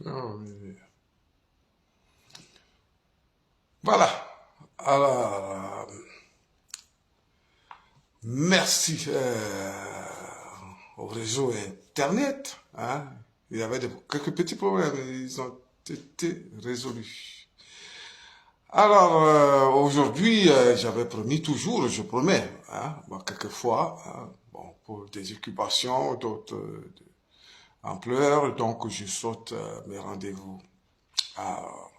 Ah oui. Voilà. Alors, merci au réseau Internet. Hein. Il y avait quelques petits problèmes, ils ont été résolus. Alors, aujourd'hui, j'avais promis toujours, je promets, hein, bon, quelquefois, hein, bon, pour des occupations, d'autres ampleurs, donc je saute mes rendez-vous. Alors,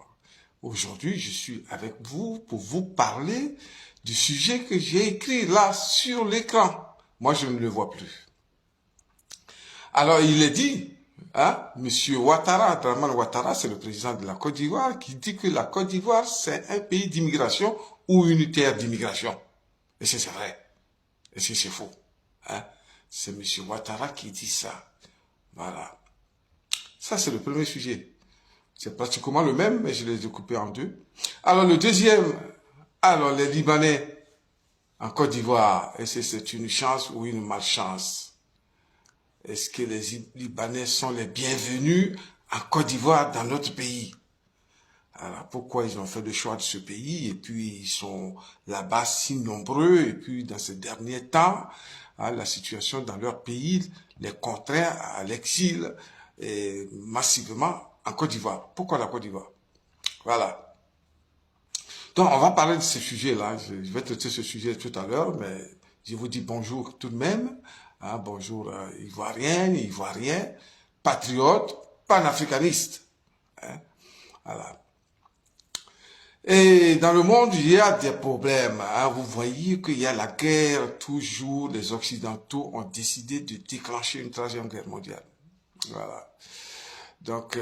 aujourd'hui, je suis avec vous pour vous parler du sujet que j'ai écrit là sur l'écran. Moi, je ne le vois plus. Alors, il est dit, hein, Monsieur Ouattara, Draman Ouattara, c'est le président de la Côte d'Ivoire, qui dit que la Côte d'Ivoire, c'est un pays d'immigration ou une terre d'immigration. Et c'est vrai. Et c'est faux. Hein? C'est Monsieur Ouattara qui dit ça. Voilà. Ça, c'est le premier sujet. C'est pratiquement le même, mais je l'ai découpé en deux. Alors, le deuxième, alors les Libanais en Côte d'Ivoire, est-ce que c'est une chance ou une malchance? Est-ce que les Libanais sont les bienvenus en Côte d'Ivoire dans notre pays? Alors, pourquoi ils ont fait le choix de ce pays et puis ils sont là-bas si nombreux et puis dans ces derniers temps, hein, la situation dans leur pays les contraint à l'exil et massivement en Côte d'Ivoire. Pourquoi la Côte d'Ivoire? Voilà. Donc, on va parler de ce sujet-là. Je vais traiter ce sujet tout à l'heure, mais je vous dis bonjour tout de même. Hein, bonjour Ivoirienne, Ivoirien, patriote, panafricaniste. Hein, voilà. Et dans le monde, il y a des problèmes. Hein. Vous voyez qu'il y a la guerre, toujours les Occidentaux ont décidé de déclencher une troisième guerre mondiale. Voilà. Donc,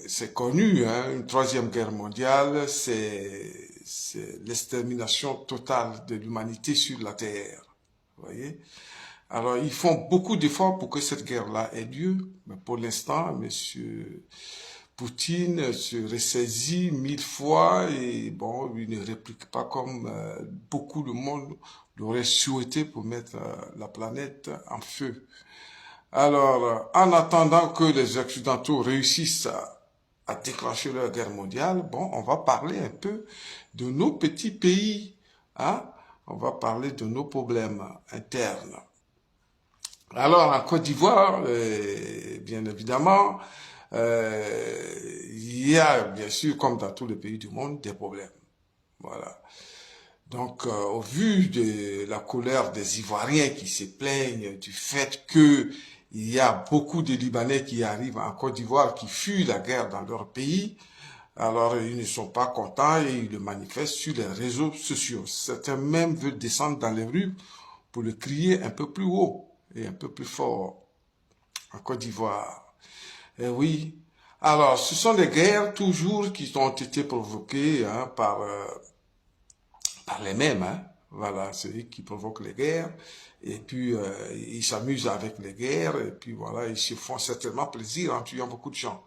c'est connu, hein, une troisième guerre mondiale, c'est l'extermination totale de l'humanité sur la Terre. Vous voyez? Alors, ils font beaucoup d'efforts pour que cette guerre-là ait lieu, mais pour l'instant, monsieur Poutine se ressaisit 1000 fois et bon, il ne réplique pas comme beaucoup de monde l'aurait souhaité pour mettre la planète en feu. Alors, en attendant que les Occidentaux réussissent à déclencher leur guerre mondiale, bon, on va parler un peu de nos petits pays, hein? On va parler de nos problèmes internes. Alors, en Côte d'Ivoire, bien évidemment, il y a, bien sûr, comme dans tous les pays du monde, des problèmes. Voilà. Donc, au vu de la colère des Ivoiriens qui se plaignent du fait que il y a beaucoup de Libanais qui arrivent en Côte d'Ivoire, qui fuient la guerre dans leur pays, alors ils ne sont pas contents et ils le manifestent sur les réseaux sociaux. Certains même veulent descendre dans les rues pour le crier un peu plus haut et un peu plus fort en Côte d'Ivoire. Eh oui. Alors, ce sont des guerres toujours qui ont été provoquées hein, par les mêmes. Hein. Voilà, c'est eux qui provoquent les guerres. Et puis, ils s'amusent avec les guerres. Et puis, voilà, ils se font certainement plaisir en tuant beaucoup de gens.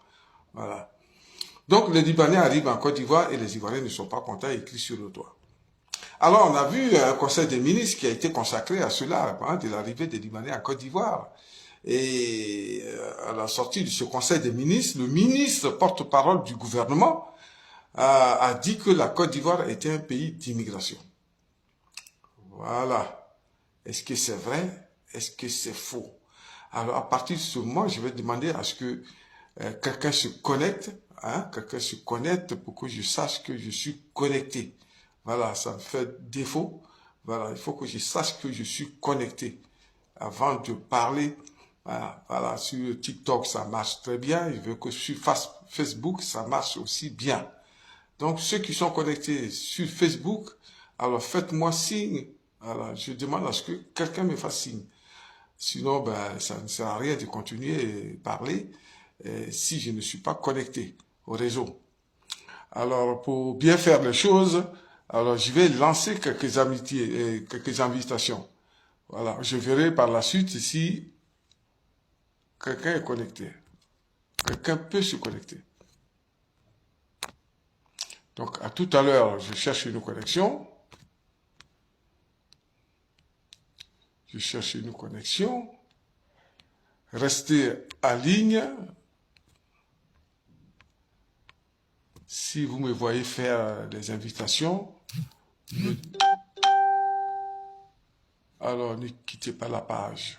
Voilà. Donc, les Libanais arrivent en Côte d'Ivoire et les Ivoiriens ne sont pas contents et crient sur le toit. Alors, on a vu un conseil des ministres qui a été consacré à cela, hein, de l'arrivée des Libanais en Côte d'Ivoire. Et à la sortie de ce conseil des ministres, le ministre porte-parole du gouvernement a dit que la Côte d'Ivoire était un pays d'immigration. Voilà. Est-ce que c'est vrai? Est-ce que c'est faux? Alors, à partir de ce moment, je vais demander à ce que quelqu'un se connecte, hein, quelqu'un se connecte pour que je sache que je suis connecté. Voilà, ça me fait défaut. Voilà, il faut que je sache que je suis connecté avant de parler. Voilà, voilà, sur TikTok, ça marche très bien. Je veux que sur Facebook, ça marche aussi bien. Donc, ceux qui sont connectés sur Facebook, alors faites-moi signe. Alors, je demande à ce que quelqu'un me fasse signe. Sinon, ben, ça ne sert à rien de continuer à parler si je ne suis pas connecté au réseau. Alors, pour bien faire les choses, alors je vais lancer quelques amitiés, quelques invitations. Voilà, je verrai par la suite si quelqu'un est connecté. Quelqu'un peut se connecter. Donc, à tout à l'heure, je cherche une connexion. Je cherche une connexion. Restez en ligne. Si vous me voyez faire des invitations, alors ne quittez pas la page.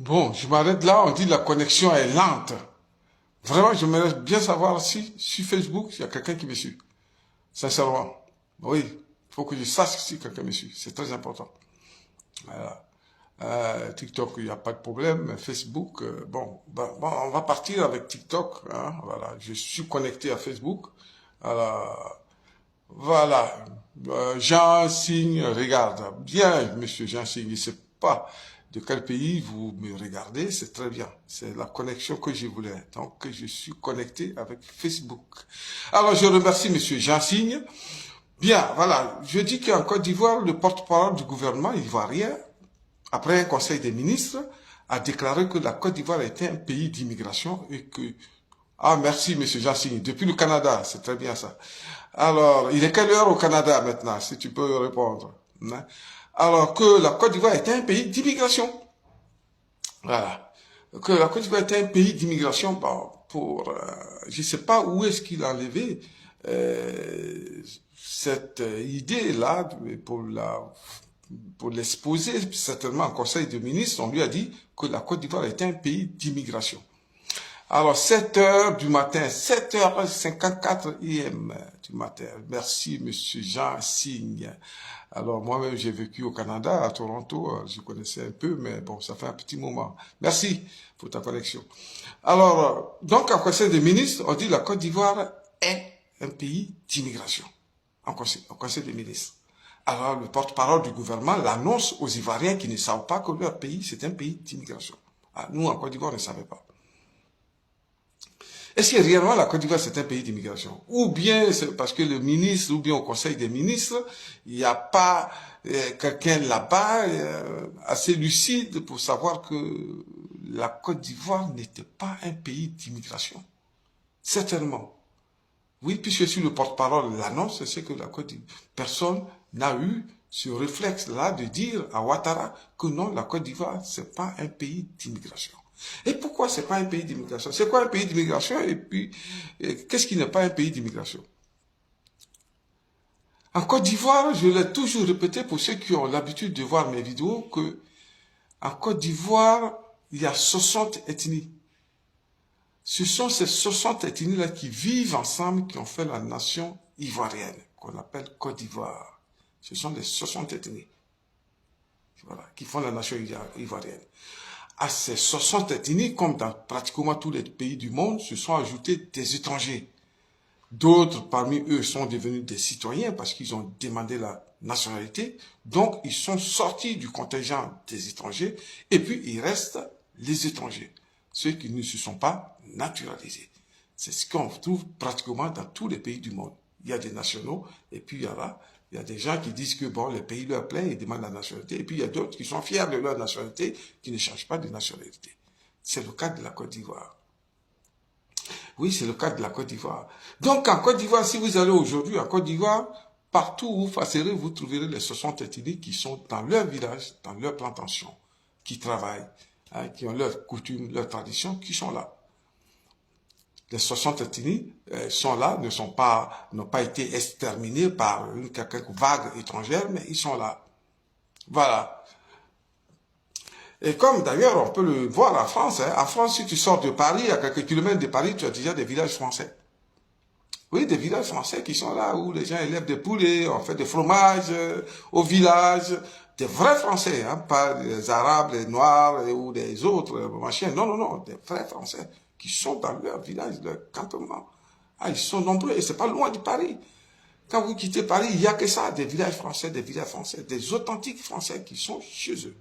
Bon, je m'arrête là, on dit la connexion est lente. Vraiment, j'aimerais bien savoir si sur Facebook, il y a quelqu'un qui me suit. Sincèrement. Oui, il faut que je sache si quelqu'un me suit. C'est très important. Voilà. TikTok, il n'y a pas de problème. Mais Facebook, bon, on va partir avec TikTok. Hein, voilà, je suis connecté à Facebook. Alors, voilà. Jean Signe regarde. Bien, monsieur Jean Signe, je ne sais pas de quel pays vous me regardez, c'est très bien. C'est la connexion que je voulais. Donc, je suis connecté avec Facebook. Alors, je remercie monsieur Jean Signe. Bien, voilà. Je dis qu'en Côte d'Ivoire, le porte-parole du gouvernement ivoirien, après un conseil des ministres, a déclaré que la Côte d'Ivoire était un pays d'immigration et que... Ah, merci, monsieur Jassine. Depuis le Canada, c'est très bien ça. Alors, il est quelle heure au Canada maintenant, si tu peux répondre, hein? Alors, que la Côte d'Ivoire était un pays d'immigration. Voilà. Que la Côte d'Ivoire était un pays d'immigration, bon, pour... je ne sais pas où est-ce qu'il a enlevé cette idée-là pour l'exposer, certainement en conseil de ministres, on lui a dit que la Côte d'Ivoire était un pays d'immigration. Alors, 7 heures du matin, 7h54 IM du matin. Merci, monsieur Jean Signe. Alors, moi-même, j'ai vécu au Canada, à Toronto. Je connaissais un peu, mais bon, ça fait un petit moment. Merci pour ta connexion. Alors, donc, en conseil des ministres, on dit que la Côte d'Ivoire est un pays d'immigration. En conseil des ministres. Alors, le porte-parole du gouvernement l'annonce aux Ivoiriens qui ne savent pas que leur pays, c'est un pays d'immigration. Ah, nous, en Côte d'Ivoire, on ne savait pas. Est-ce que réellement la Côte d'Ivoire, c'est un pays d'immigration? Ou bien c'est parce que le ministre, ou bien au conseil des ministres, il n'y a pas quelqu'un là-bas assez lucide pour savoir que la Côte d'Ivoire n'était pas un pays d'immigration. Certainement. Oui, puisque sur le porte-parole l'annonce, c'est que la Côte d'Ivoire, personne n'a eu ce réflexe-là de dire à Ouattara que non, la Côte d'Ivoire, c'est pas un pays d'immigration. Et pourquoi c'est pas un pays d'immigration? C'est quoi un pays d'immigration? Et puis, qu'est-ce qui n'est pas un pays d'immigration? En Côte d'Ivoire, je l'ai toujours répété pour ceux qui ont l'habitude de voir mes vidéos, que en Côte d'Ivoire, il y a 60 ethnies. Ce sont ces 60 ethnies-là qui vivent ensemble, qui ont fait la nation ivoirienne, qu'on appelle Côte d'Ivoire. Ce sont les 60 ethnies, voilà, qui font la nation ivoirienne. À ces 60 ethnies, comme dans pratiquement tous les pays du monde, se sont ajoutés des étrangers. D'autres parmi eux sont devenus des citoyens parce qu'ils ont demandé la nationalité. Donc, ils sont sortis du contingent des étrangers. Et puis, il reste les étrangers, ceux qui ne se sont pas naturalisés. C'est ce qu'on trouve pratiquement dans tous les pays du monde. Il y a des nationaux et puis il y a des gens qui disent que bon, le pays leur plaît, ils demandent la nationalité. Et puis il y a d'autres qui sont fiers de leur nationalité, qui ne changent pas de nationalité. C'est le cas de la Côte d'Ivoire. Oui, c'est le cas de la Côte d'Ivoire. Donc en Côte d'Ivoire, si vous allez aujourd'hui en Côte d'Ivoire, partout où vous passerez, vous trouverez les 60 ethnies qui sont dans leur village, dans leur plantation, qui travaillent, hein, qui ont leurs coutumes, leurs traditions, qui sont là. Les 60 ethnies sont là, n'ont pas été exterminés par une quelconque vague étrangère, mais ils sont là. Voilà. Et comme d'ailleurs on peut le voir en France, hein, en France, si tu sors de Paris, à quelques kilomètres de Paris, tu as déjà des villages français. Oui, des villages français qui sont là, où les gens élèvent des poulets, on fait des fromages au village. des vrais Français, hein, pas les Arabes, les Noirs ou des autres machins. Non, non, non, des vrais Français qui sont dans leur village, leur campement. Ah, ils sont nombreux et c'est pas loin de Paris. Quand vous quittez Paris, il n'y a que ça, des villages français, des authentiques Français qui sont chez eux.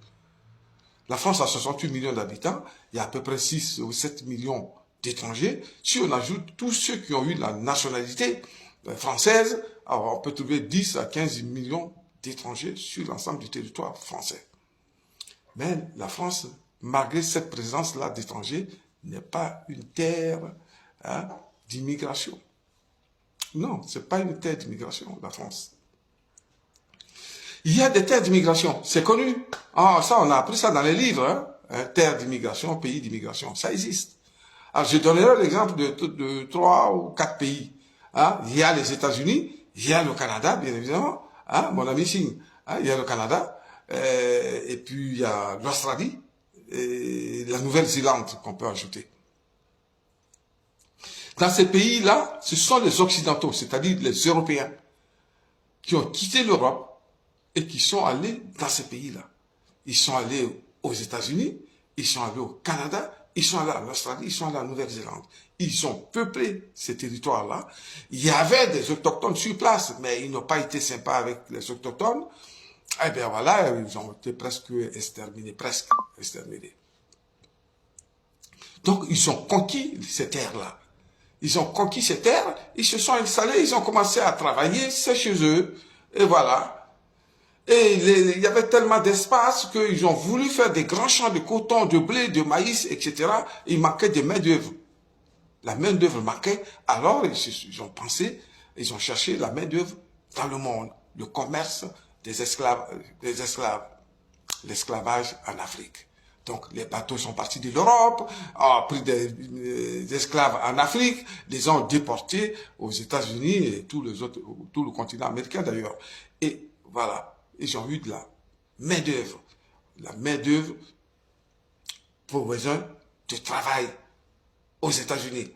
La France a 68 millions d'habitants, il y a à peu près 6 ou 7 millions d'étrangers. Si on ajoute tous ceux qui ont eu la nationalité française, alors on peut trouver 10 à 15 millions d'étrangers sur l'ensemble du territoire français. Mais la France, malgré cette présence-là d'étrangers, n'est pas une terre d'immigration. Non, ce n'est pas une terre d'immigration, la France. Il y a des terres d'immigration, c'est connu. Ah, ça, on a appris ça dans les livres. Hein. Terre d'immigration, pays d'immigration, ça existe. Alors, je donnerai l'exemple de 3 ou 4 pays. Hein. Il y a les États-Unis, il y a le Canada, bien évidemment. Hein, mon ami Singh, hein, il y a le Canada, et puis il y a l'Australie, et la Nouvelle-Zélande qu'on peut ajouter. Dans ces pays-là, ce sont les Occidentaux, c'est-à-dire les Européens, qui ont quitté l'Europe et qui sont allés dans ces pays-là. Ils sont allés aux États-Unis, ils sont allés au Canada, ils sont allés en Australie, ils sont allés en Nouvelle-Zélande. Ils ont peuplé ces territoires-là. Il y avait des autochtones sur place, mais ils n'ont pas été sympas avec les autochtones. Eh bien voilà, ils ont été presque exterminés, Donc ils ont conquis ces terres-là. Ils ont conquis ces terres, ils se sont installés, ils ont commencé à travailler, c'est chez eux, et voilà. Et il y avait tellement d'espace qu'ils ont voulu faire des grands champs de coton, de blé, de maïs, etc. Il manquait de main-d'œuvre. La main-d'œuvre manquait, alors ils ont pensé, ils ont cherché la main-d'œuvre dans le monde, le commerce des esclaves, l'esclavage en Afrique. Donc, les bateaux sont partis de l'Europe, ont pris des esclaves en Afrique, les ont déportés aux États-Unis et tout le continent américain d'ailleurs. Et voilà, ils ont eu de la main-d'œuvre. La main-d'œuvre pour besoin de travail aux États-Unis.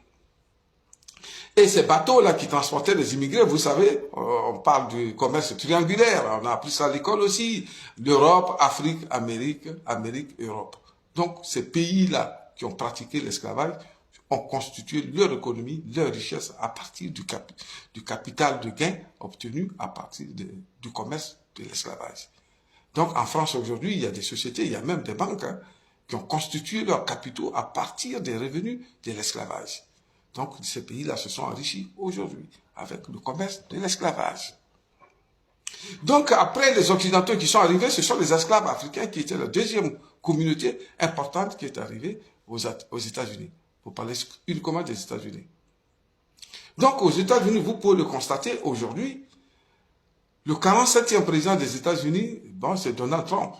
Et ces bateaux-là qui transportaient les immigrés, vous savez, on parle du commerce triangulaire, on a appris ça à l'école aussi, l'Europe, Afrique, Amérique, Europe. Donc ces pays-là qui ont pratiqué l'esclavage ont constitué leur économie, leur richesse à partir du capital de gain obtenu à partir du commerce de l'esclavage. Donc en France aujourd'hui, il y a des sociétés, il y a même des banques qui ont constitué leurs capitaux à partir des revenus de l'esclavage. Donc, ces pays-là se sont enrichis aujourd'hui avec le commerce de l'esclavage. Donc, après les Occidentaux qui sont arrivés, ce sont les esclaves africains qui étaient la deuxième communauté importante qui est arrivée aux États-Unis. Pour parler uniquement des États-Unis. Donc, aux États-Unis, vous pouvez le constater aujourd'hui, le 47e président des États-Unis, bon, c'est Donald Trump.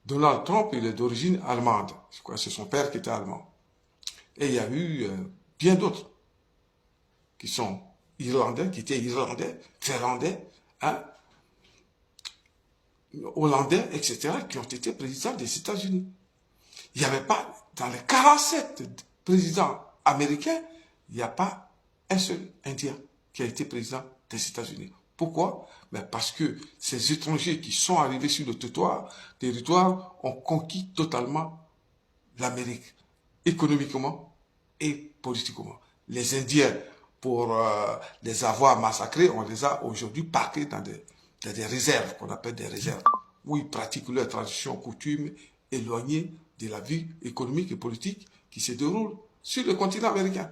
Donald Trump, il est d'origine allemande. Je crois que c'est son père qui était allemand. Et il y a eu bien d'autres qui sont irlandais, qui étaient irlandais, finlandais, hein, hollandais, etc., qui ont été présidents des États-Unis. Il n'y avait pas, dans les 47 présidents américains, il n'y a pas un seul Indien qui a été président des États-Unis. Pourquoi? Ben parce que ces étrangers qui sont arrivés sur le territoire ont conquis totalement l'Amérique, économiquement et politiquement. Les Indiens, pour les avoir massacrés, on les a aujourd'hui parqués dans des réserves, qu'on appelle des réserves, où ils pratiquent leurs traditions, coutumes, éloignées de la vie économique et politique qui se déroule sur le continent américain.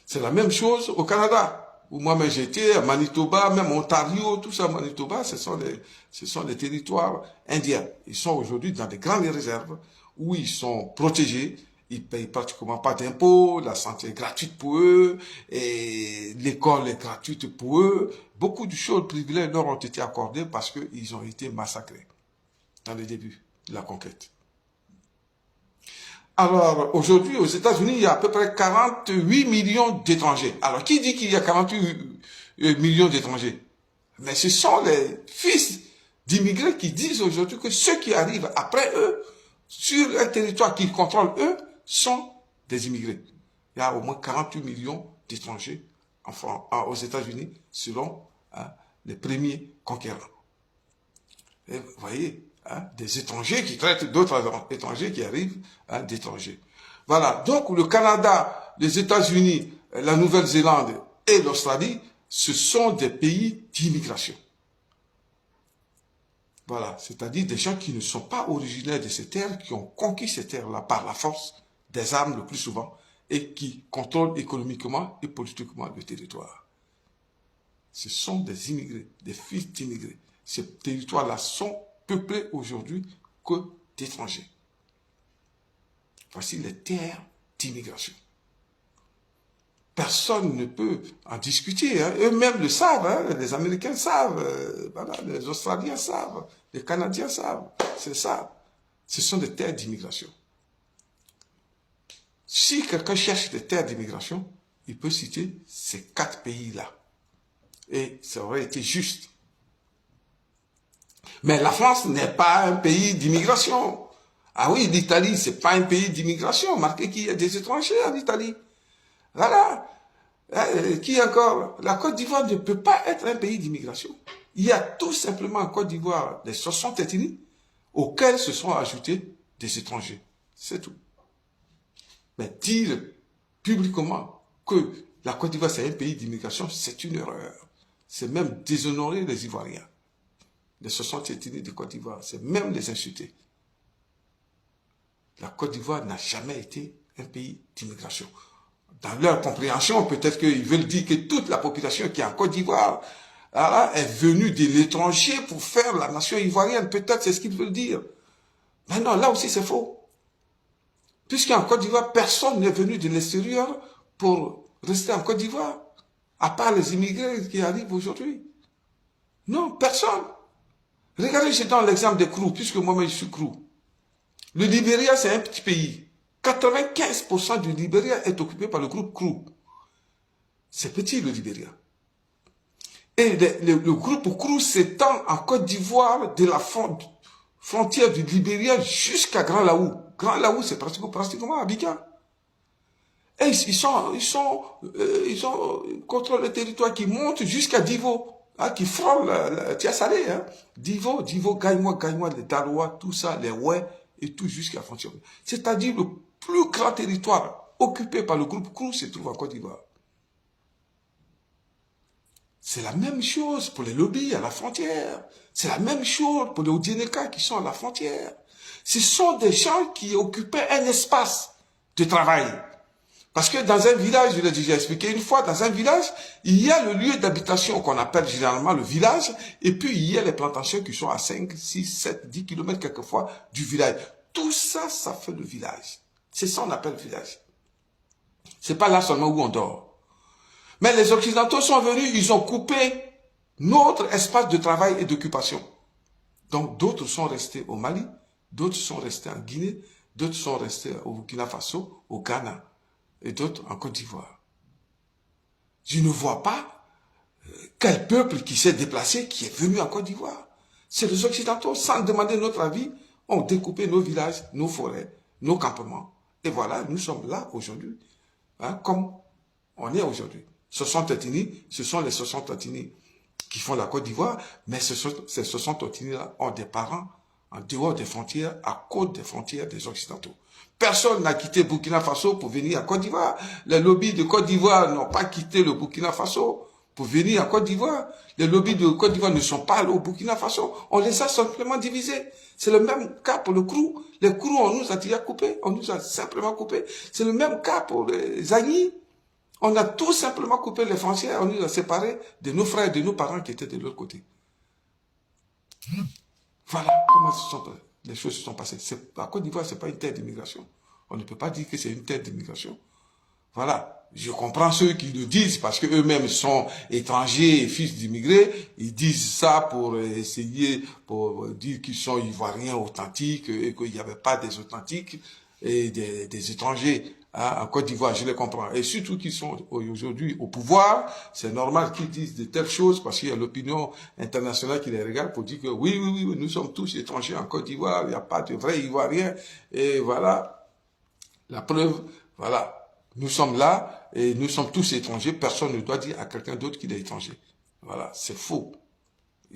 C'est la même chose au Canada, où moi-même j'étais, à Manitoba, même Ontario, tout ça, Manitoba, ce sont les territoires indiens. Ils sont aujourd'hui dans des grandes réserves où ils sont protégés, ils payent pratiquement pas d'impôts, la santé est gratuite pour eux, et l'école est gratuite pour eux. Beaucoup de choses, privilèges leur ont été accordés parce qu'ils ont été massacrés dans le début de la conquête. Alors, aujourd'hui, aux États-Unis, il y a à peu près 48 millions d'étrangers. Alors, qui dit qu'il y a 48 millions d'étrangers? Mais ce sont les fils d'immigrés qui disent aujourd'hui que ceux qui arrivent après eux, sur un territoire qu'ils contrôlent eux, sont des immigrés. Il y a au moins 48 millions d'étrangers aux États-Unis, selon les premiers conquérants. Et vous voyez, hein, des étrangers qui traitent d'autres étrangers qui arrivent, hein, d'étrangers. Voilà, donc le Canada, les États-Unis, la Nouvelle-Zélande et l'Australie, ce sont des pays d'immigration. Voilà, c'est-à-dire des gens qui ne sont pas originaires de ces terres, qui ont conquis ces terres-là par la force des armes le plus souvent, et qui contrôlent économiquement et politiquement le territoire. Ce sont des immigrés, des fils d'immigrés. Ces territoires-là sont peuplés aujourd'hui que d'étrangers. Voici les terres d'immigration. Personne ne peut en discuter. Hein. Eux-mêmes le savent. Hein. Les Américains savent. Voilà. Les Australiens savent. Les Canadiens savent. C'est ça. Ce sont des terres d'immigration. Si quelqu'un cherche des terres d'immigration, il peut citer ces 4 pays-là. Et ça aurait été juste. Mais la France n'est pas un pays d'immigration. Ah oui, l'Italie, c'est pas un pays d'immigration. Marquez qu'il y a des étrangers en Italie. Voilà. Qui encore? La Côte d'Ivoire ne peut pas être un pays d'immigration. Il y a tout simplement en Côte d'Ivoire des 60 ethnies auxquelles se sont ajoutés des étrangers. C'est tout. Mais dire publiquement que la Côte d'Ivoire c'est un pays d'immigration, c'est une erreur. C'est même déshonorer les Ivoiriens. Les 60 ethnies de Côte d'Ivoire, c'est même les insulter. La Côte d'Ivoire n'a jamais été un pays d'immigration. Dans leur compréhension, peut-être qu'ils veulent dire que toute la population qui est en Côte d'Ivoire est venue de l'étranger pour faire la nation ivoirienne. Peut-être c'est ce qu'ils veulent dire. Mais non, là aussi c'est faux. Puisqu'en Côte d'Ivoire, personne n'est venu de l'extérieur pour rester en Côte d'Ivoire, à part les immigrés qui arrivent aujourd'hui. Non, personne. Regardez, je donne l'exemple des Krou, puisque moi-même je suis Krou. Le Libéria, c'est un petit pays. 95% du Libéria est occupé par le groupe Krou. C'est petit, le Libéria. Et le groupe Krou s'étend en Côte d'Ivoire de la frontière du Libéria jusqu'à Grand Laou. Grand Laou, c'est pratiquement Abidjan. Et ils contrôlent le territoire qui monte jusqu'à Divo, hein, qui frôle la Tiasalé. Hein. Divo, Gaïmois, les Darois, tout ça, les Ouais, et tout jusqu'à la frontière. C'est-à-dire le plus grand territoire occupé par le groupe Krou se trouve en Côte d'Ivoire. C'est la même chose pour les lobbies à la frontière. C'est la même chose pour les Odieneka qui sont à la frontière. Ce sont des gens qui occupaient un espace de travail. Parce que dans un village, je l'ai déjà expliqué une fois, dans un village, il y a le lieu d'habitation qu'on appelle généralement le village, et puis il y a les plantations qui sont à 5, 6, 7, 10 kilomètres quelquefois du village. Tout ça, ça fait le village. C'est ça qu'on appelle le village. C'est pas là seulement où on dort. Mais les Occidentaux sont venus, ils ont coupé notre espace de travail et d'occupation. Donc d'autres sont restés au Mali, d'autres sont restés en Guinée, d'autres sont restés au Burkina Faso, au Ghana, et d'autres en Côte d'Ivoire. Je ne vois pas quel peuple qui s'est déplacé, qui est venu en Côte d'Ivoire. C'est les Occidentaux, sans demander notre avis, ont découpé nos villages, nos forêts, nos campements. Et voilà, nous sommes là aujourd'hui, hein, comme on est aujourd'hui. 60 ethnies, ce sont les 60 ethnies qui font la Côte d'Ivoire, mais ces 60 ethnies-là ont des parents en dehors des frontières, à cause des frontières des Occidentaux. Personne n'a quitté Burkina Faso pour venir à Côte d'Ivoire. Les lobbies de Côte d'Ivoire n'ont pas quitté le Burkina Faso pour venir à Côte d'Ivoire. Les lobbies de Côte d'Ivoire ne sont pas allés au Burkina Faso. On les a simplement divisés. C'est le même cas pour le Krou. Les Krou, on nous a déjà coupés. On nous a simplement coupés. C'est le même cas pour les Agnis. On a tout simplement coupé les frontières. On nous a séparés de nos frères et de nos parents qui étaient de l'autre côté. Voilà comment les choses se sont passées. La Côte d'Ivoire, ce n'est pas une terre d'immigration. On ne peut pas dire que c'est une terre d'immigration. Voilà. Je comprends ceux qui le disent parce qu'eux-mêmes sont étrangers et fils d'immigrés. Ils disent ça pour essayer, pour dire qu'ils sont ivoiriens authentiques et qu'il n'y avait pas des authentiques et des étrangers. En Côte d'Ivoire, je les comprends. Et surtout qu'ils sont aujourd'hui au pouvoir, c'est normal qu'ils disent de telles choses parce qu'il y a l'opinion internationale qui les regarde pour dire que oui, nous sommes tous étrangers en Côte d'Ivoire, il n'y a pas de vrais Ivoiriens. Et voilà, la preuve, voilà, nous sommes là et nous sommes tous étrangers. Personne ne doit dire à quelqu'un d'autre qu'il est étranger. Voilà, c'est faux.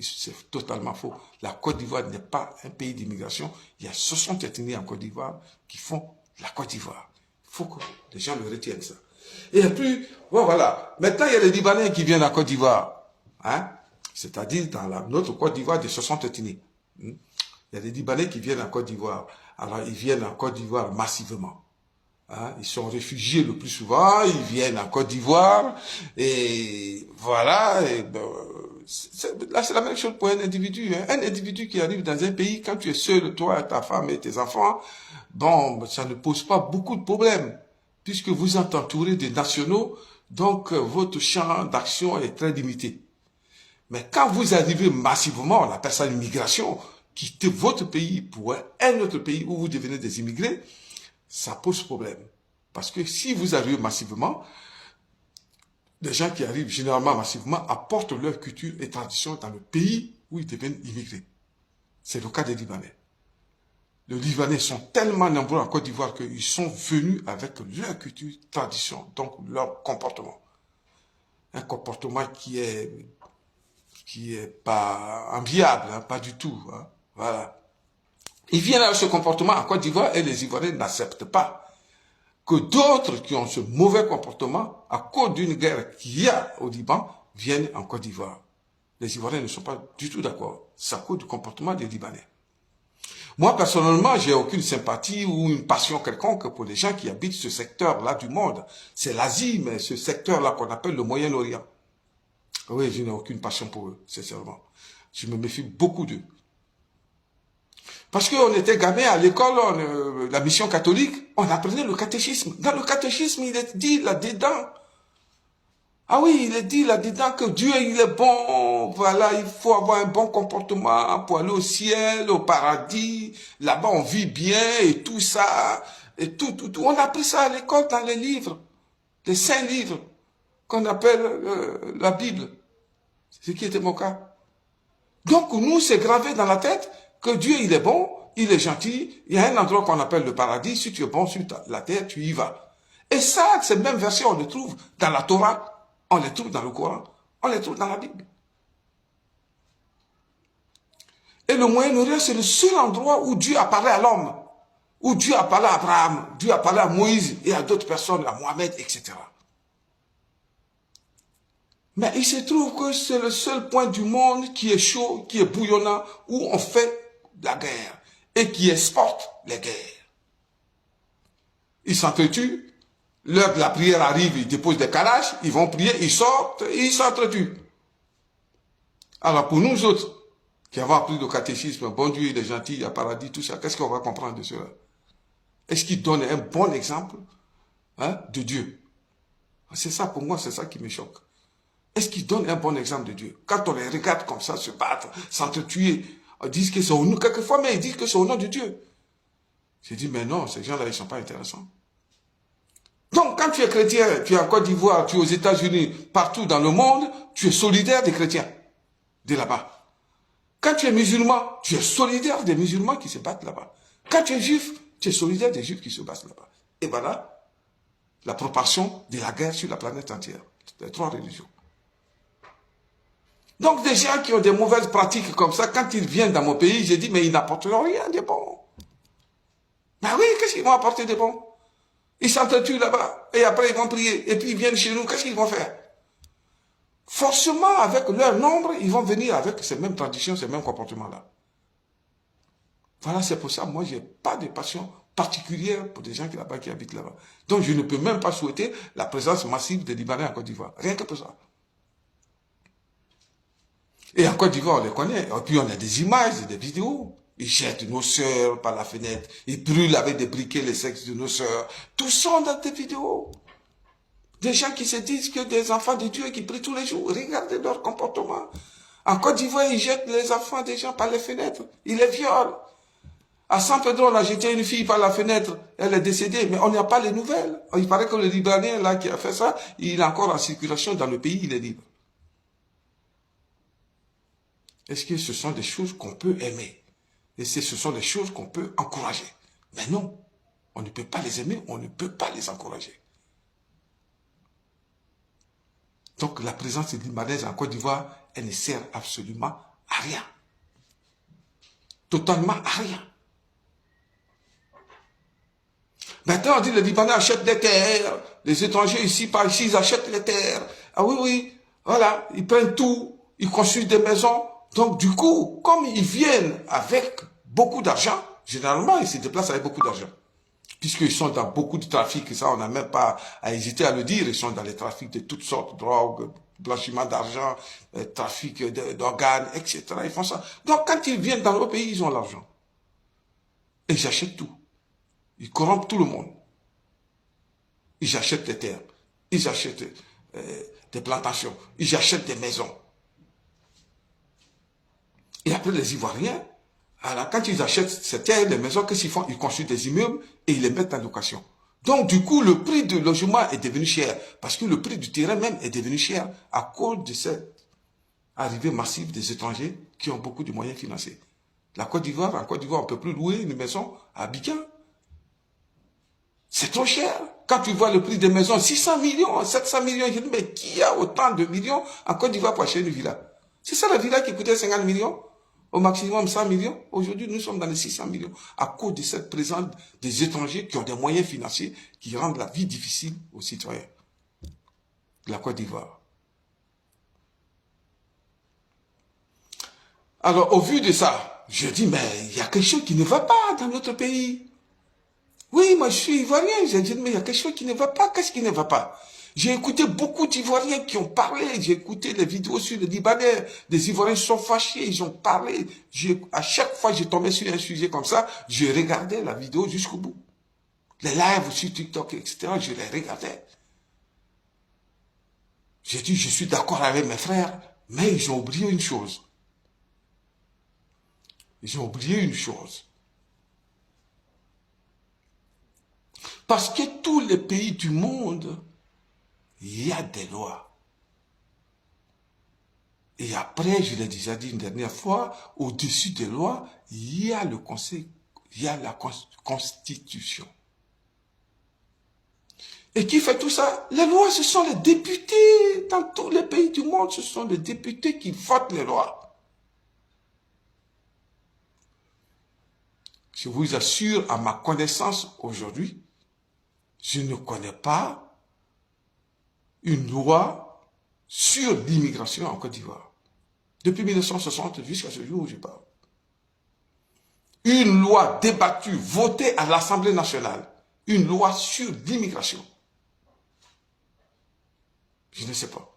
C'est totalement faux. La Côte d'Ivoire n'est pas un pays d'immigration. Il y a 60 ethnies en Côte d'Ivoire qui font la Côte d'Ivoire. Il faut que les gens le retiennent ça. Et puis, bon, voilà. Maintenant, il y a les Libanais qui viennent en Côte d'Ivoire. Hein? C'est-à-dire dans notre Côte d'Ivoire des 60 ethnies. Il y a des Libanais qui viennent en Côte d'Ivoire. Alors, ils viennent en Côte d'Ivoire massivement. Hein? Ils sont réfugiés le plus souvent. Ils viennent en Côte d'Ivoire. Et voilà. Et là, c'est la même chose pour un individu. Hein? Un individu qui arrive dans un pays, quand tu es seul, toi, ta femme et tes enfants, bon, ça ne pose pas beaucoup de problèmes, puisque vous êtes entouré de nationaux, donc votre champ d'action est très limité. Mais quand vous arrivez massivement, on appelle ça l'immigration, quittez votre pays pour un autre pays où vous devenez des immigrés, ça pose problème. Parce que si vous arrivez massivement, les gens qui arrivent généralement massivement apportent leur culture et tradition dans le pays où ils deviennent immigrés. C'est le cas des Libanais. Les Libanais sont tellement nombreux en Côte d'Ivoire qu'ils sont venus avec leur culture, tradition, donc leur comportement. Un comportement qui est pas enviable, hein, pas du tout. Hein, voilà. Ils viennent avec ce comportement en Côte d'Ivoire et les Ivoiriens n'acceptent pas que d'autres qui ont ce mauvais comportement, à cause d'une guerre qu'il y a au Liban, viennent en Côte d'Ivoire. Les Ivoiriens ne sont pas du tout d'accord. C'est à cause du comportement des Libanais. Moi, personnellement, j'ai aucune sympathie ou une passion quelconque pour les gens qui habitent ce secteur-là du monde. C'est l'Asie, mais ce secteur-là qu'on appelle le Moyen-Orient. Oui, je n'ai aucune passion pour eux, sincèrement. Je me méfie beaucoup d'eux. Parce qu'on était gamin à l'école, la mission catholique, on apprenait le catéchisme. Dans le catéchisme, il est dit là-dedans. Ah oui, il est dit là-dedans que Dieu, il est bon. Voilà, il faut avoir un bon comportement pour aller au ciel, au paradis. Là-bas, on vit bien et tout ça. Et tout. On a appris ça à l'école dans les livres. Les 5 livres qu'on appelle la Bible. C'est ce qui était mon cas. Donc, nous, c'est gravé dans la tête que Dieu, il est bon, il est gentil. Il y a un endroit qu'on appelle le paradis. Si tu es bon sur la terre, tu y vas. Et ça, ces mêmes versets, on les trouve dans la Torah. On les trouve dans le Coran, on les trouve dans la Bible. Et le Moyen-Orient, c'est le seul endroit où Dieu a parlé à l'homme, où Dieu a parlé à Abraham, Dieu a parlé à Moïse et à d'autres personnes, à Mohamed, etc. Mais il se trouve que c'est le seul point du monde qui est chaud, qui est bouillonnant, où on fait la guerre et qui exporte les guerres. Ils s'entretuent. L'heure de la prière arrive, ils déposent des calages, ils vont prier, ils sortent, et ils s'entretuent. Alors pour nous autres, qui avons appris le catéchisme, bon Dieu, il est gentil, il y a paradis, tout ça, qu'est-ce qu'on va comprendre de cela? Est-ce qu'il donne un bon exemple de Dieu? C'est ça, pour moi, c'est ça qui me choque. Est-ce qu'il donne un bon exemple de Dieu? Quand on les regarde comme ça, se battre, s'entretuer, ils disent que c'est au nom, quelquefois, mais ils disent que c'est au nom de Dieu. J'ai dit, mais non, ces gens-là, ils ne sont pas intéressants. Donc, quand tu es chrétien, tu es en Côte d'Ivoire, tu es aux États-Unis, partout dans le monde, tu es solidaire des chrétiens de là-bas. Quand tu es musulman, tu es solidaire des musulmans qui se battent là-bas. Quand tu es juif, tu es solidaire des juifs qui se battent là-bas. Et voilà la proportion de la guerre sur la planète entière. Les 3 religions. Donc, des gens qui ont des mauvaises pratiques comme ça, quand ils viennent dans mon pays, j'ai dit, mais ils n'apporteront rien de bon. Ben oui, qu'est-ce qu'ils vont apporter de bon? Ils s'entretuent là-bas, et après ils vont prier, et puis ils viennent chez nous, qu'est-ce qu'ils vont faire? Forcément, avec leur nombre, ils vont venir avec ces mêmes traditions, ces mêmes comportements-là. Voilà, c'est pour ça, moi, je n'ai pas de passion particulière pour des gens qui habitent là-bas. Donc, je ne peux même pas souhaiter la présence massive des Libanais en Côte d'Ivoire. Rien que pour ça. Et en Côte d'Ivoire, on les connaît. Et puis, on a des images, des vidéos. Ils jettent nos sœurs par la fenêtre. Ils brûlent avec des briquets les sexes de nos sœurs. Tout ça dans des vidéos. Des gens qui se disent que des enfants de Dieu qui prient tous les jours. Regardez leur comportement. En Côte d'Ivoire, ils jettent les enfants des gens par les fenêtres. Ils les violent. À San Pedro, on a jeté une fille par la fenêtre. Elle est décédée, mais on n'a pas les nouvelles. Il paraît que le Libanais là qui a fait ça, il est encore en circulation dans le pays, il est libre. Est-ce que ce sont des choses qu'on peut aimer? Et ce sont des choses qu'on peut encourager. Mais non, on ne peut pas les aimer, on ne peut pas les encourager. Donc la présence libanaise en Côte d'Ivoire, elle ne sert absolument à rien. Totalement à rien. Maintenant, on dit que les Libanais achètent des terres, les étrangers ici, par ici, ils achètent les terres. Ah oui, oui, voilà, ils prennent tout, ils construisent des maisons. Donc, du coup, comme ils viennent avec beaucoup d'argent, généralement, ils se déplacent avec beaucoup d'argent. Puisqu'ils sont dans beaucoup de trafics, et ça, on n'a même pas à hésiter à le dire, ils sont dans les trafics de toutes sortes, drogue, blanchiment d'argent, trafic d'organes, etc. Ils font ça. Donc, quand ils viennent dans nos pays, ils ont l'argent. Et ils achètent tout. Ils corrompent tout le monde. Ils achètent des terres. Ils achètent des plantations. Ils achètent des maisons. Et après, les Ivoiriens, alors, quand ils achètent ces terres, les maisons, qu'est-ce qu'ils font? Ils construisent des immeubles et ils les mettent en location. Donc, du coup, le prix du logement est devenu cher. Parce que le prix du terrain même est devenu cher à cause de cette arrivée massive des étrangers qui ont beaucoup de moyens financiers. En Côte d'Ivoire, on ne peut plus louer une maison à Abidjan. C'est trop cher. Quand tu vois le prix des maisons, 600 millions, 700 millions, je dis, mais qui a autant de millions en Côte d'Ivoire pour acheter une villa? C'est ça la villa qui coûtait 50 millions, au maximum 100 millions. Aujourd'hui, nous sommes dans les 600 millions à cause de cette présence des étrangers qui ont des moyens financiers qui rendent la vie difficile aux citoyens de la Côte d'Ivoire. Alors, au vu de ça, je dis, mais il y a quelque chose qui ne va pas dans notre pays. Oui, moi je suis ivoirien, j'ai dit, mais il y a quelque chose qui ne va pas, qu'est-ce qui ne va pas? J'ai écouté beaucoup d'Ivoiriens qui ont parlé, j'ai écouté les vidéos sur le Libanais, des Ivoiriens sont fâchés, ils ont parlé. À chaque fois que j'ai tombé sur un sujet comme ça, je regardais la vidéo jusqu'au bout. Les lives sur TikTok, etc., je les regardais. J'ai dit, je suis d'accord avec mes frères, mais ils ont oublié une chose. Ils ont oublié une chose. Parce que tous les pays du monde, il y a des lois. Et après, je l'ai déjà dit une dernière fois, au-dessus des lois, il y a le Conseil, il y a la Constitution. Et qui fait tout ça? Les lois, ce sont les députés. Dans tous les pays du monde, ce sont les députés qui votent les lois. Je vous assure, à ma connaissance aujourd'hui, je ne connais pas une loi sur l'immigration en Côte d'Ivoire. Depuis 1960 jusqu'à ce jour où je parle. Une loi débattue, votée à l'Assemblée nationale. Une loi sur l'immigration. Je ne sais pas.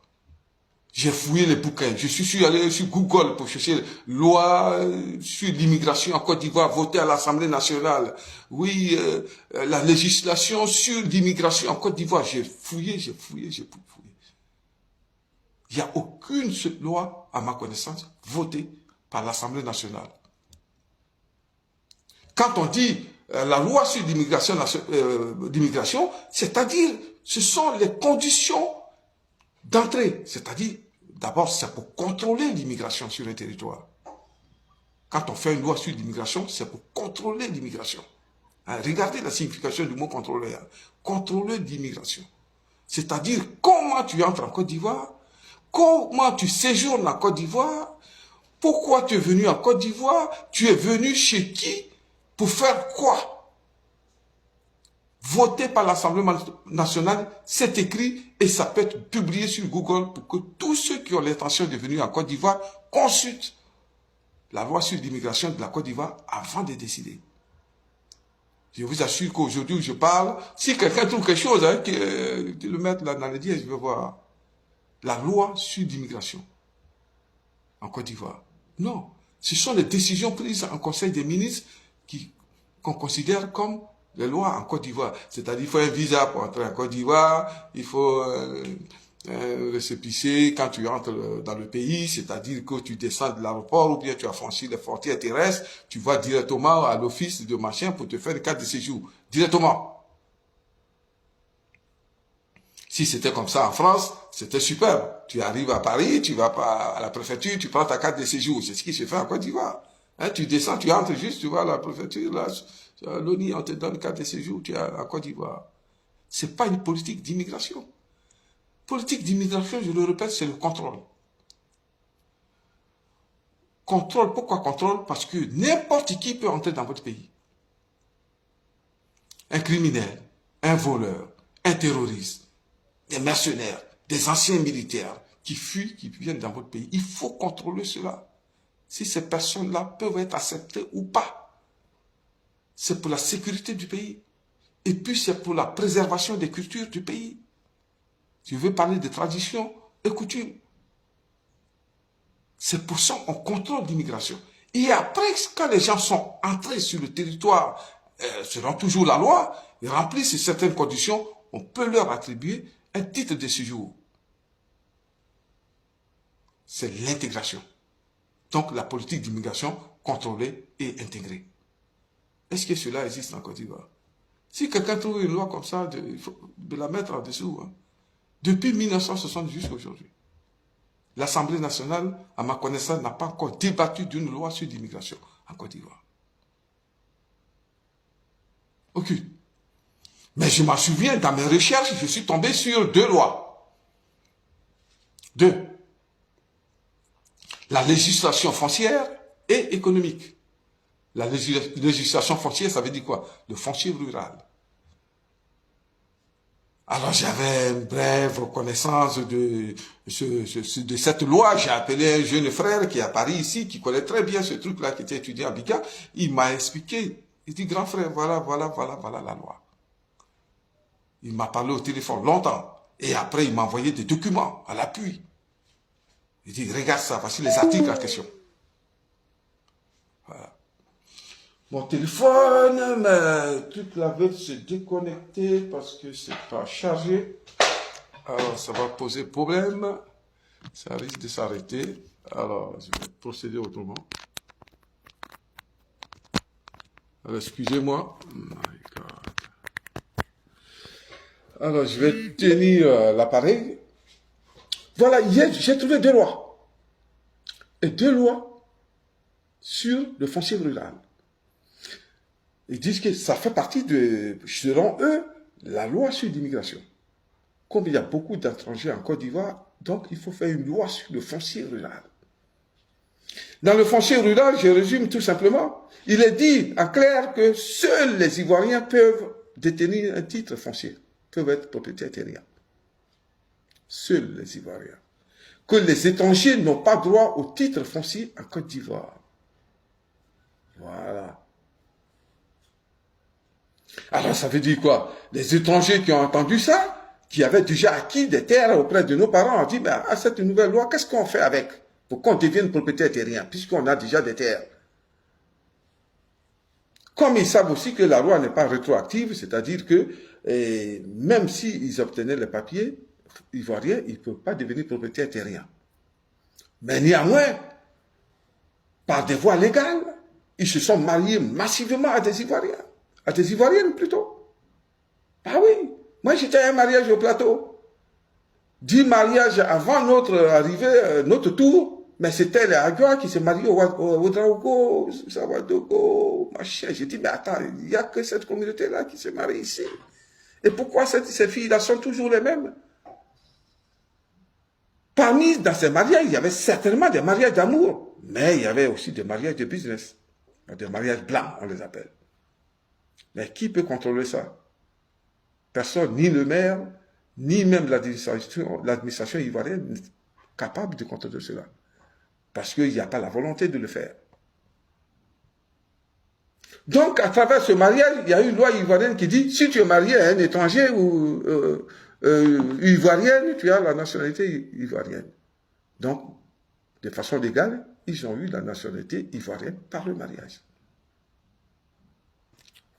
J'ai fouillé les bouquins. Je suis allé sur Google pour chercher loi sur l'immigration en Côte d'Ivoire votée à l'Assemblée nationale. Oui, la législation sur l'immigration en Côte d'Ivoire. J'ai fouillé, j'ai fouillé, j'ai fouillé. Il n'y a aucune loi, à ma connaissance, votée par l'Assemblée nationale. Quand on dit la loi sur l'immigration, c'est-à-dire, ce sont les conditions d'entrée. C'est-à-dire, d'abord, c'est pour contrôler l'immigration sur le territoire. Quand on fait une loi sur l'immigration, c'est pour contrôler l'immigration. Hein, regardez la signification du mot contrôler. Hein. Contrôler l'immigration. C'est-à-dire, comment tu entres en Côte d'Ivoire, comment tu séjournes en Côte d'Ivoire, pourquoi tu es venu en Côte d'Ivoire, tu es venu chez qui, pour faire quoi? Voté par l'Assemblée nationale, c'est écrit et ça peut être publié sur Google pour que tous ceux qui ont l'intention de venir en Côte d'Ivoire consultent la loi sur l'immigration de la Côte d'Ivoire avant de décider. Je vous assure qu'aujourd'hui où je parle, si quelqu'un trouve quelque chose, hein, de le mettre là dans le dièse, je vais voir. La loi sur l'immigration en Côte d'Ivoire. Non, ce sont les décisions prises en Conseil des ministres qu'on considère comme les lois en Côte d'Ivoire. C'est-à-dire qu'il faut un visa pour entrer en Côte d'Ivoire, il faut récépissé quand tu entres dans le pays, c'est-à-dire que tu descends de l'aéroport ou bien tu as franchi les frontières terrestres, tu vas directement à l'office de machin pour te faire une carte de séjour. Directement. Si c'était comme ça en France, c'était superbe. Tu arrives à Paris, tu vas à la préfecture, tu prends ta carte de séjour. C'est ce qui se fait en Côte d'Ivoire. Hein, tu descends, tu entres juste, tu vas à la préfecture, là, l'ONU, on te donne une carte de séjour, tu es en Côte d'Ivoire. C'est pas une politique d'immigration. Politique d'immigration, je le répète, c'est le contrôle. Contrôle, pourquoi contrôle? Parce que n'importe qui peut entrer dans votre pays. Un criminel, un voleur, un terroriste, des mercenaires, des anciens militaires qui fuient, qui viennent dans votre pays. Il faut contrôler cela. Si ces personnes-là peuvent être acceptées ou pas. C'est pour la sécurité du pays. Et puis c'est pour la préservation des cultures du pays. Tu veux parler de traditions et coutumes. C'est pour ça qu'on contrôle l'immigration. Et après, quand les gens sont entrés sur le territoire, selon toujours la loi, ils remplissent certaines conditions, on peut leur attribuer un titre de séjour. C'est l'intégration. Donc la politique d'immigration contrôlée et intégrée. Est-ce que cela existe en Côte d'Ivoire? Si quelqu'un trouve une loi comme ça, il faut de la mettre en dessous. Hein. Depuis 1960 jusqu'à aujourd'hui. L'Assemblée nationale, à ma connaissance, n'a pas encore débattu d'une loi sur l'immigration en Côte d'Ivoire. Aucune. Mais je m'en souviens, dans mes recherches, je suis tombé sur 2 lois. 2. La législation foncière et économique. La législation foncière, ça veut dire quoi? Le foncier rural. Alors j'avais une brève connaissance de cette loi. J'ai appelé un jeune frère qui est à Paris ici, qui connaît très bien ce truc-là, qui était étudié à Bika. Il m'a expliqué. Il dit, grand frère, voilà la loi. Il m'a parlé au téléphone longtemps. Et après, il m'a envoyé des documents à l'appui. Il dit, regarde ça, voici les articles en question. Voilà. Mon téléphone, mais toute la veille s'est déconnecté parce que c'est pas chargé. Alors, ça va poser problème. Ça risque de s'arrêter. Alors, je vais procéder autrement. Alors, excusez-moi. My God. Alors, je vais tenir l'appareil. Voilà, hier, j'ai trouvé 2 lois. Et 2 lois sur le foncier rural. Ils disent que ça fait partie de, selon eux, la loi sur l'immigration. Comme il y a beaucoup d'étrangers en Côte d'Ivoire, donc il faut faire une loi sur le foncier rural. Dans le foncier rural, je résume tout simplement, il est dit en clair que seuls les Ivoiriens peuvent détenir un titre foncier, peuvent être propriétaires terriens. Seuls les Ivoiriens. Que les étrangers n'ont pas droit au titre foncier en Côte d'Ivoire. Voilà. Alors ça veut dire quoi? Les étrangers qui ont entendu ça, qui avaient déjà acquis des terres auprès de nos parents, ont dit, ben, à cette nouvelle loi, qu'est-ce qu'on fait avec? Pour qu'on devienne propriétaire terrien, puisqu'on a déjà des terres. Comme ils savent aussi que la loi n'est pas rétroactive, c'est-à-dire que même s'ils obtenaient les papiers ivoiriens, ils ne peuvent pas devenir propriétaires terriens. Mais néanmoins, par des voies légales, ils se sont mariés massivement à des Ivoiriens. À des Ivoiriennes plutôt. Ah oui, moi j'étais à un mariage au plateau. 10 mariages avant notre arrivée, notre tour, mais c'était les Agua qui se mariaient au Ouedraogo, Sawadogo, machin. J'ai dit, mais attends, il n'y a que cette communauté-là qui se marie ici. Et pourquoi ces filles-là sont toujours les mêmes? Parmi, dans ces mariages, il y avait certainement des mariages d'amour, mais il y avait aussi des mariages de business, des mariages blancs, on les appelle. Mais qui peut contrôler ça? Personne, ni le maire, ni même l'administration ivoirienne n'est capable de contrôler cela. Parce qu'il n'y a pas la volonté de le faire. Donc, à travers ce mariage, il y a une loi ivoirienne qui dit, si tu es marié à un étranger ou ivoirienne, tu as la nationalité ivoirienne. Donc, de façon légale, ils ont eu la nationalité ivoirienne par le mariage.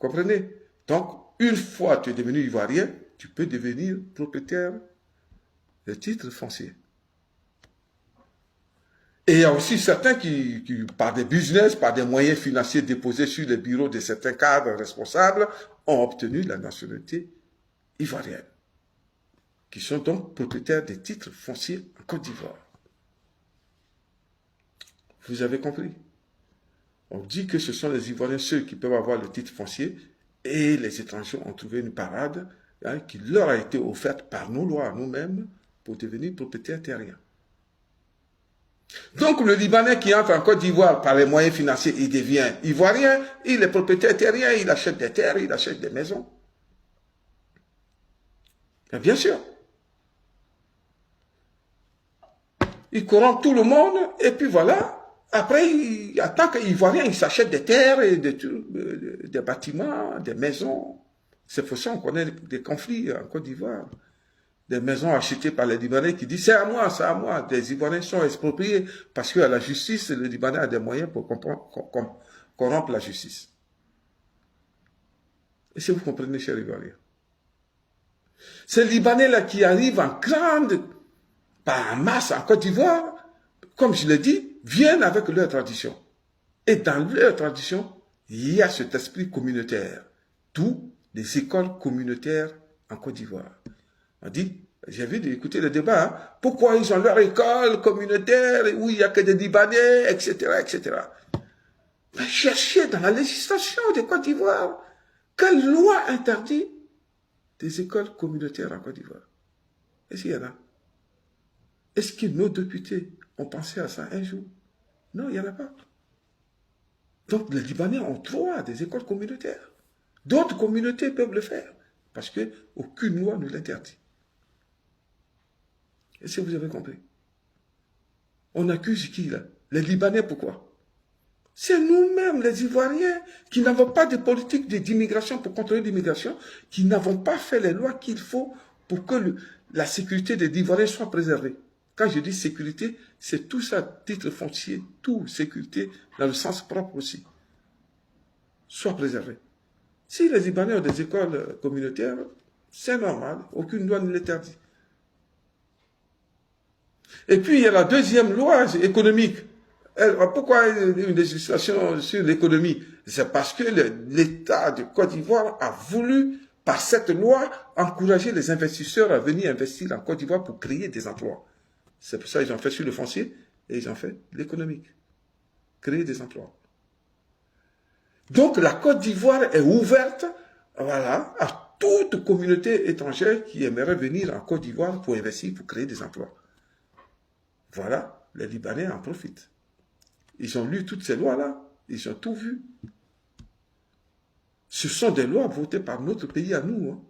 Vous comprenez? Donc, une fois tu es devenu ivoirien, tu peux devenir propriétaire de titres fonciers. Et il y a aussi certains qui, par des business, par des moyens financiers déposés sur les bureaux de certains cadres responsables, ont obtenu la nationalité ivoirienne, qui sont donc propriétaires des titres fonciers en Côte d'Ivoire. Vous avez compris? On dit que ce sont les Ivoiriens seuls qui peuvent avoir le titre foncier et les étrangers ont trouvé une parade qui leur a été offerte par nos lois, nous-mêmes, pour devenir propriétaires terriens. Donc le Libanais qui entre en Côte d'Ivoire par les moyens financiers, il devient ivoirien, il est propriétaire terrien, il achète des terres, il achète des maisons. Et bien sûr. Il corrompt tout le monde, et puis voilà. Après, en tant qu'Ivoirien, il s'achète des terres, et des bâtiments, des maisons. C'est pour ça qu'on connaît des conflits en Côte d'Ivoire. Des maisons achetées par les Libanais qui disent c'est à moi, c'est à moi. Des Ivoiriens sont expropriés parce qu'à la justice, le Libanais a des moyens pour corrompre la justice. Et si vous comprenez, chers Ivoiriens. Ces Libanais-là qui arrivent en grande, par masse en Côte d'Ivoire, comme je l'ai dit, viennent avec leur tradition. Et dans leur tradition, il y a cet esprit communautaire. D'où les écoles communautaires en Côte d'Ivoire. On dit, j'ai vu d'écouter le débat, hein, pourquoi ils ont leur école communautaire où il n'y a que des Libanais, etc., etc. Mais cherchez dans la législation de Côte d'Ivoire, quelle loi interdit des écoles communautaires en Côte d'Ivoire? Est-ce qu'il y en a? Est-ce que nos députés ont pensé à ça un jour? Non, il n'y en a pas. Donc les Libanais ont droit à des écoles communautaires. D'autres communautés peuvent le faire, parce qu'aucune loi ne l'interdit. Est-ce que vous avez compris? On accuse qui là? Les Libanais, pourquoi? C'est nous-mêmes, les Ivoiriens, qui n'avons pas de politique d'immigration pour contrôler l'immigration, qui n'avons pas fait les lois qu'il faut pour que la sécurité des Ivoiriens soit préservée. Quand je dis sécurité, c'est tout ça, titre foncier, tout, sécurité, dans le sens propre aussi, soit préservé. Si les Libanais ont des écoles communautaires, c'est normal, aucune loi ne l'interdit. Et puis, il y a la deuxième loi économique. Pourquoi une législation sur l'économie? C'est parce que l'État de Côte d'Ivoire a voulu, par cette loi, encourager les investisseurs à venir investir en Côte d'Ivoire pour créer des emplois. C'est pour ça qu'ils ont fait sur le foncier et ils ont fait l'économique. Créer des emplois. Donc, la Côte d'Ivoire est ouverte, voilà, à toute communauté étrangère qui aimerait venir en Côte d'Ivoire pour investir, pour créer des emplois. Voilà, les Libanais en profitent. Ils ont lu toutes ces lois-là. Ils ont tout vu. Ce sont des lois votées par notre pays à nous. Hein.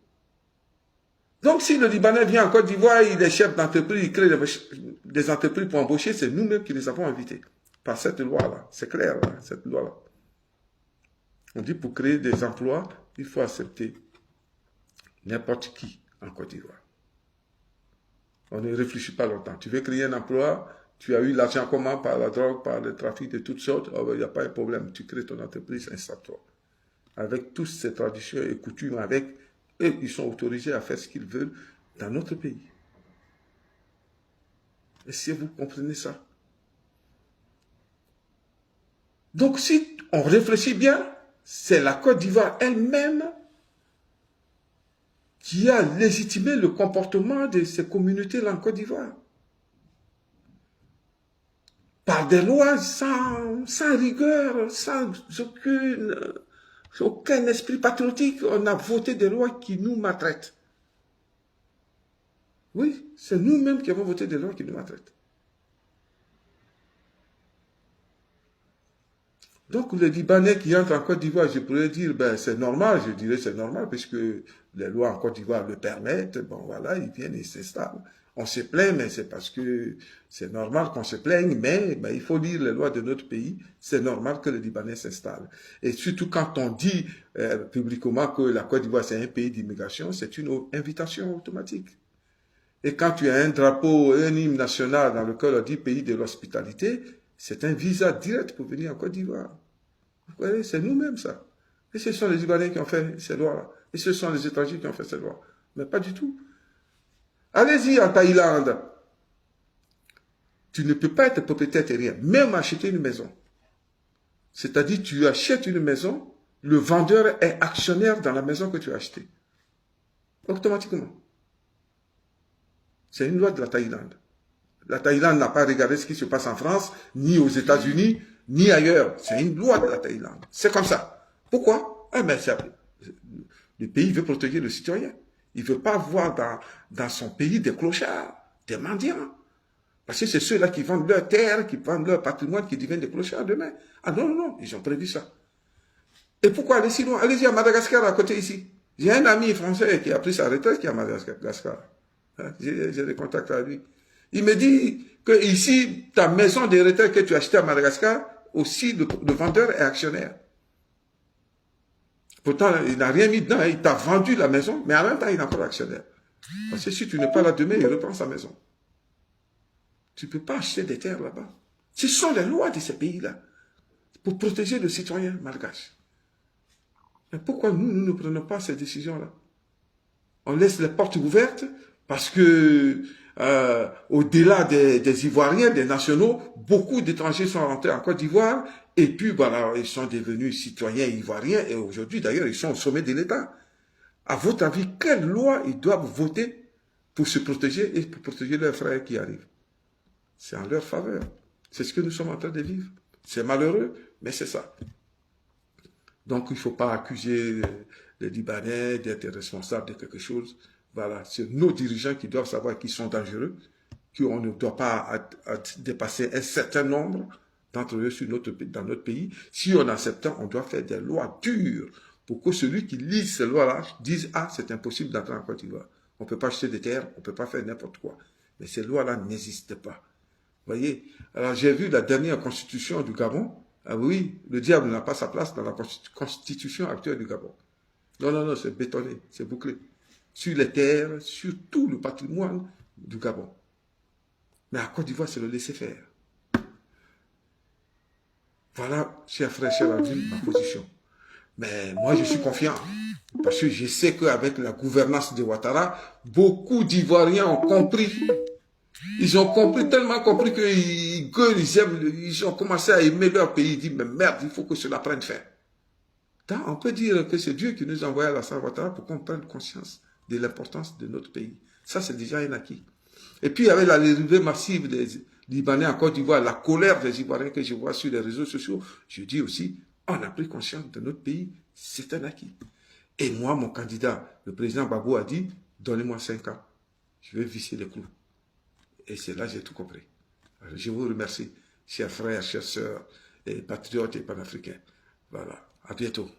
Donc, si le Libanais vient en Côte d'Ivoire, il est chef d'entreprise, il crée des entreprises pour embaucher, c'est nous-mêmes qui les avons invités. Par cette loi-là. C'est clair, là, cette loi-là. On dit pour créer des emplois, il faut accepter n'importe qui en Côte d'Ivoire. On ne réfléchit pas longtemps. Tu veux créer un emploi, tu as eu l'argent comment? Par la drogue, par le trafic de toutes sortes, il n'y a pas de problème. Tu crées ton entreprise, installe-toi. Avec toutes ces traditions et coutumes, eux, ils sont autorisés à faire ce qu'ils veulent dans notre pays. Est-ce que vous comprenez ça? Donc, si on réfléchit bien, c'est la Côte d'Ivoire elle-même qui a légitimé le comportement de ces communautés-là en Côte d'Ivoire. Par des lois sans rigueur, sans aucun esprit patriotique, on a voté des lois qui nous maltraitent. Oui, c'est nous-mêmes qui avons voté des lois qui nous maltraitent. Donc, les Libanais qui entrent en Côte d'Ivoire, je pourrais dire, ben, c'est normal, je dirais c'est normal, puisque les lois en Côte d'Ivoire le permettent, bon, voilà, ils viennent, ils s'installent. On se plaint, mais c'est parce que c'est normal qu'on se plaigne, mais ben, il faut lire les lois de notre pays, c'est normal que les Libanais s'installent. Et surtout quand on dit publiquement que la Côte d'Ivoire c'est un pays d'immigration, c'est une invitation automatique. Et quand tu as un drapeau, un hymne national dans lequel on dit pays de l'hospitalité, c'est un visa direct pour venir en Côte d'Ivoire. Vous voyez, c'est nous-mêmes ça. Et ce sont les Libanais qui ont fait ces lois-là. Et ce sont les étrangers qui ont fait ces lois. Mais pas du tout. Allez-y en Thaïlande. Tu ne peux pas être propriétaire terrien, même acheter une maison. C'est-à-dire, tu achètes une maison, le vendeur est actionnaire dans la maison que tu as achetée. Automatiquement. C'est une loi de la Thaïlande. La Thaïlande n'a pas regardé ce qui se passe en France, ni aux États-Unis, ni ailleurs. C'est une loi de la Thaïlande. C'est comme ça. Pourquoi? Ah ben, le pays veut protéger le citoyen. Il ne veut pas voir dans son pays des clochards, des mendiants. Parce que c'est ceux-là qui vendent leur terre, qui vendent leur patrimoine, qui deviennent des clochards demain. Ah non, non, non, ils ont prévu ça. Et pourquoi aller si loin? Allez-y à Madagascar, à côté ici. J'ai un ami français qui a pris sa retraite qui est à Madagascar. Hein, j'ai des contacts avec lui. Il me dit que ici, ta maison de retraite que tu as achetée à Madagascar, aussi le vendeur est actionnaire. Pourtant, il n'a rien mis dedans, hein. Il t'a vendu la maison, mais en même temps, il est encore actionnaire. Parce que si tu n'es pas là demain, il reprend sa maison. Tu ne peux pas acheter des terres là-bas. Ce sont les lois de ces pays-là pour protéger le citoyen malgache. Mais pourquoi nous ne prenons pas ces décisions-là? On laisse les portes ouvertes parce que au-delà des Ivoiriens, des nationaux, beaucoup d'étrangers sont rentrés en Côte d'Ivoire et puis voilà, ils sont devenus citoyens ivoiriens et aujourd'hui d'ailleurs ils sont au sommet de l'État. À votre avis, quelle loi ils doivent voter pour se protéger et pour protéger leurs frères qui arrivent? C'est en leur faveur. C'est ce que nous sommes en train de vivre. C'est malheureux, mais c'est ça. Donc, il ne faut pas accuser les Libanais d'être responsables de quelque chose. Voilà, c'est nos dirigeants qui doivent savoir qu'ils sont dangereux, qu'on ne doit pas dépasser un certain nombre d'entre eux dans notre pays. Si on accepte, on doit faire des lois dures pour que celui qui lit ces lois-là dise « Ah, c'est impossible d'entrer en Côte d'Ivoire. On ne peut pas acheter des terres, on ne peut pas faire n'importe quoi. » Mais ces lois-là n'existent pas. Vous voyez? Alors, j'ai vu la dernière constitution du Gabon. Ah oui, le diable n'a pas sa place dans la constitution actuelle du Gabon. Non, non, non, c'est bétonné, c'est bouclé. Sur les terres, sur tout le patrimoine du Gabon. Mais à Côte d'Ivoire, c'est le laisser-faire. Voilà, chers frères, chers amis, ma position. Mais moi, je suis confiant. Parce que je sais qu'avec la gouvernance de Ouattara, beaucoup d'Ivoiriens ont compris. Ils ont compris, tellement compris qu'ils ont commencé à aimer leur pays. Ils disent, mais merde, il faut que cela prenne fin. Donc, on peut dire que c'est Dieu qui nous a envoyé à la Ouattara pour qu'on prenne conscience de l'importance de notre pays. Ça, c'est déjà un acquis. Et puis, avec l'arrivée massive des Libanais en Côte d'Ivoire, la colère des Ivoiriens que je vois sur les réseaux sociaux, je dis aussi, on a pris conscience de notre pays, c'est un acquis. Et moi, mon candidat, le président Babou a dit, donnez-moi 5 ans, je vais visser les clous. Et c'est là que j'ai tout compris. Alors, je vous remercie, chers frères, chères sœurs, et patriotes et panafricains. Voilà. À bientôt.